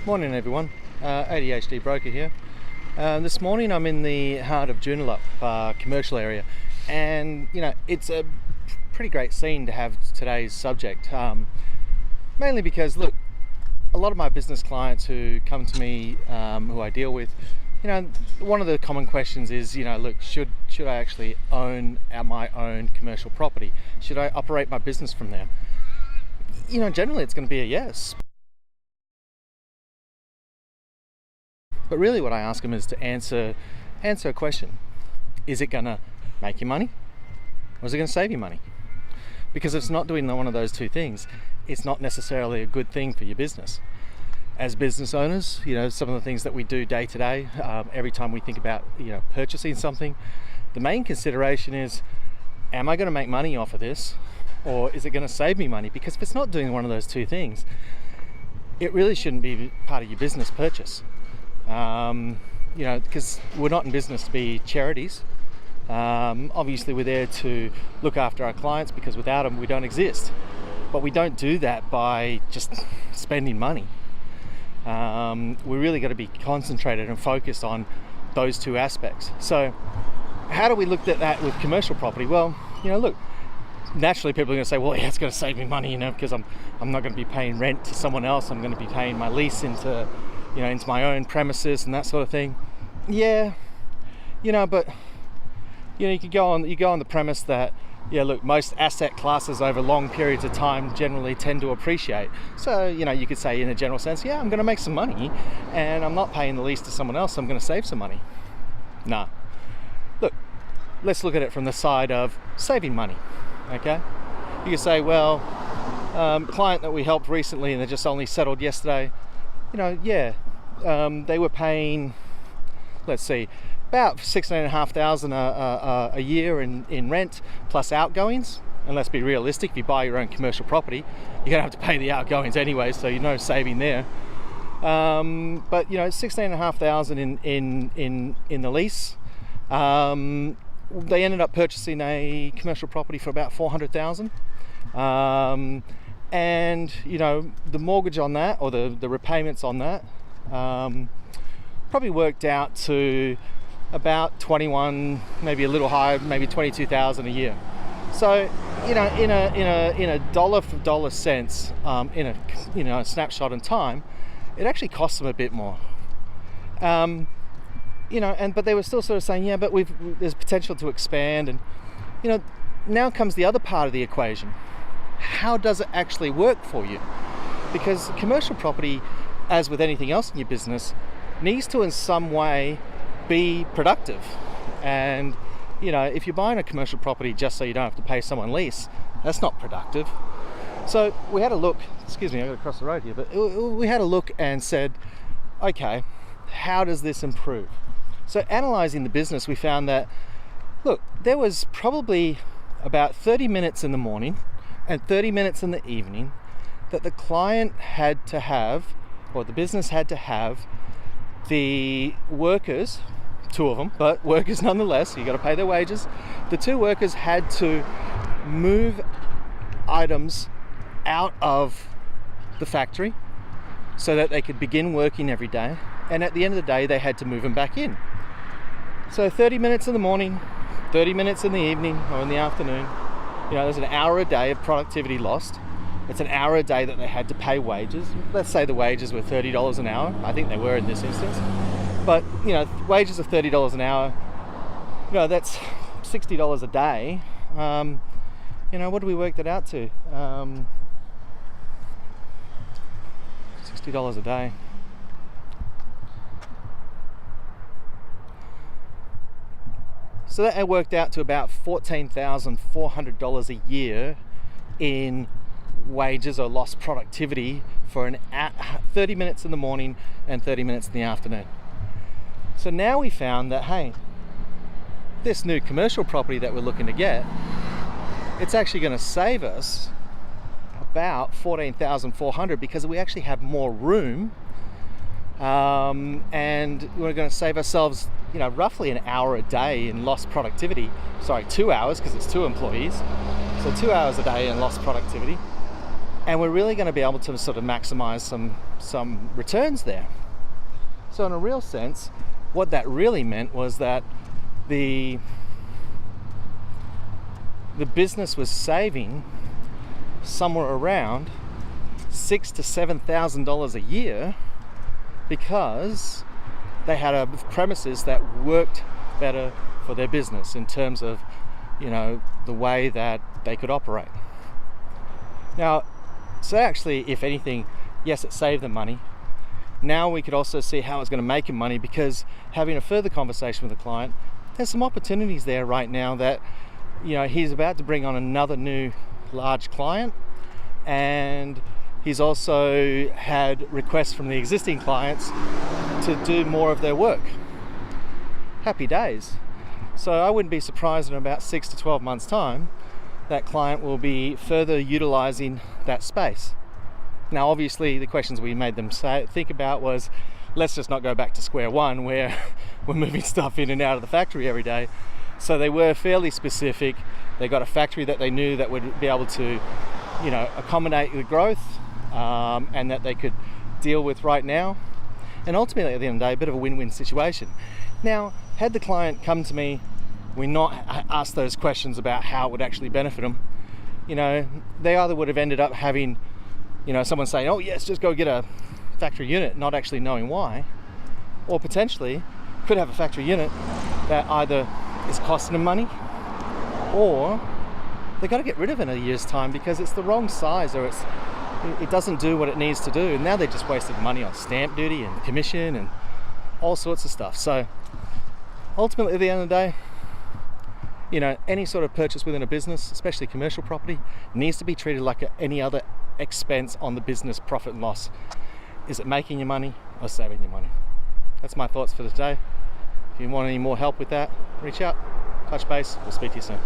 Morning everyone, ADHD Broker here. This morning I'm in the heart of Joondalup commercial area, and it's a pretty great scene to have today's subject, mainly because look, a lot of my business clients who come to me, who I deal with, one of the common questions is, look, should I actually own my own commercial property? Should I operate my business from there? Generally it's going to be a yes. But really what I ask them is to answer a question. Is it going to make you money, or is it going to save you money? Because if it's not doing one of those two things, it's not necessarily a good thing for your business. As business owners, some of the things that we do day to day, every time we think about purchasing something, the main consideration is, am I going to make money off of this, or is it going to save me money? Because if it's not doing one of those two things, it really shouldn't be part of your business purchase. Because we're not in business to be charities. Obviously we're there to look after our clients, because without them we don't exist. But we don't do that by just spending money. We really got to be concentrated and focused on those two aspects. So how do we look at that with commercial property? Well, look, naturally people are going to say, well, yeah, it's going to save me money, because I'm not going to be paying rent to someone else. I'm going to be paying my lease into my own premises and that sort of thing. Yeah, but you go on the premise that, look, most asset classes over long periods of time generally tend to appreciate. So, you could say in a general sense, yeah, I'm going to make some money and I'm not paying the lease to someone else, so I'm going to save some money. Nah. Look, let's look at it from the side of saving money, okay? You could say, well, client that we helped recently and they just only settled yesterday, they were paying, let's see, about $16,500 a year in rent plus outgoings. And let's be realistic, if you buy your own commercial property, you're gonna have to pay the outgoings anyway, so saving there. But $16,500 in the lease. They ended up purchasing a commercial property for about $400,000. And the mortgage on that, or the repayments on that, probably worked out to about 21, maybe a little higher, maybe 22,000 a year. So in a dollar for dollar sense, in a snapshot in time, it actually costs them a bit more. But they were still sort of saying, yeah, but there's potential to expand, and now comes the other part of the equation. How does it actually work for you? Because commercial property, as with anything else in your business, needs to in some way be productive. And if you're buying a commercial property just so you don't have to pay someone lease, that's not productive. So we had a look, excuse me, I got to cross the road here, but we had a look and said, okay, how does this improve? So analyzing the business, we found that, look, there was probably about 30 minutes in the morning and 30 minutes in the evening that the client had to have, or the business had to have, the workers, two of them, but workers nonetheless, you got to pay their wages. The two workers had to move items out of the factory so that they could begin working every day, and at the end of the day they had to move them back in. So 30 minutes in the morning, 30 minutes in the evening or in the afternoon, there's an hour a day of productivity lost. It's an hour a day that they had to pay wages. Let's say the wages were $30 an hour. I think they were in this instance. But, wages of $30 an hour, that's $60 a day. What do we work that out to? $60 a day. So that worked out to about $14,400 a year in wages or lost productivity for 30 minutes in the morning and 30 minutes in the afternoon. So now we found that, hey, this new commercial property that we're looking to get, it's actually going to save us about $14,400 because we actually have more room, and we're going to save ourselves roughly an hour a day in lost productivity. Sorry, 2 hours, because it's 2 employees, so 2 hours a day in lost productivity. And we're really going to be able to sort of maximize some returns there. So in a real sense, what that really meant was that the business was saving somewhere around $6,000 to $7,000 a year because they had a premises that worked better for their business in terms of, the way that they could operate. Now, so actually, if anything, yes, it saved them money. Now we could also see how it's going to make him money, because having a further conversation with the client, there's some opportunities there right now that, he's about to bring on another new large client, and he's also had requests from the existing clients to do more of their work. Happy days. So I wouldn't be surprised in about 6 to 12 months' time that client will be further utilizing that space. Now, obviously, the questions we made them think about was, let's just not go back to square one where we're moving stuff in and out of the factory every day. So they were fairly specific. They got a factory that they knew that would be able to, accommodate the growth, and that they could deal with right now. And ultimately, at the end of the day, a bit of a win-win situation. Now, had the client come to me, we not asked those questions about how it would actually benefit them, they either would have ended up having, someone saying, oh yes, just go get a factory unit, not actually knowing why, or potentially could have a factory unit that either is costing them money, or they got to get rid of it in a year's time because it's the wrong size, or it doesn't do what it needs to do, and now they just wasted money on stamp duty and commission and all sorts of stuff. So ultimately, at the end of the day, any sort of purchase within a business, especially commercial property, needs to be treated like any other expense on the business profit and loss. Is it making you money or saving you money? That's my thoughts for today. If you want any more help with that, reach out, touch base. We'll speak to you soon.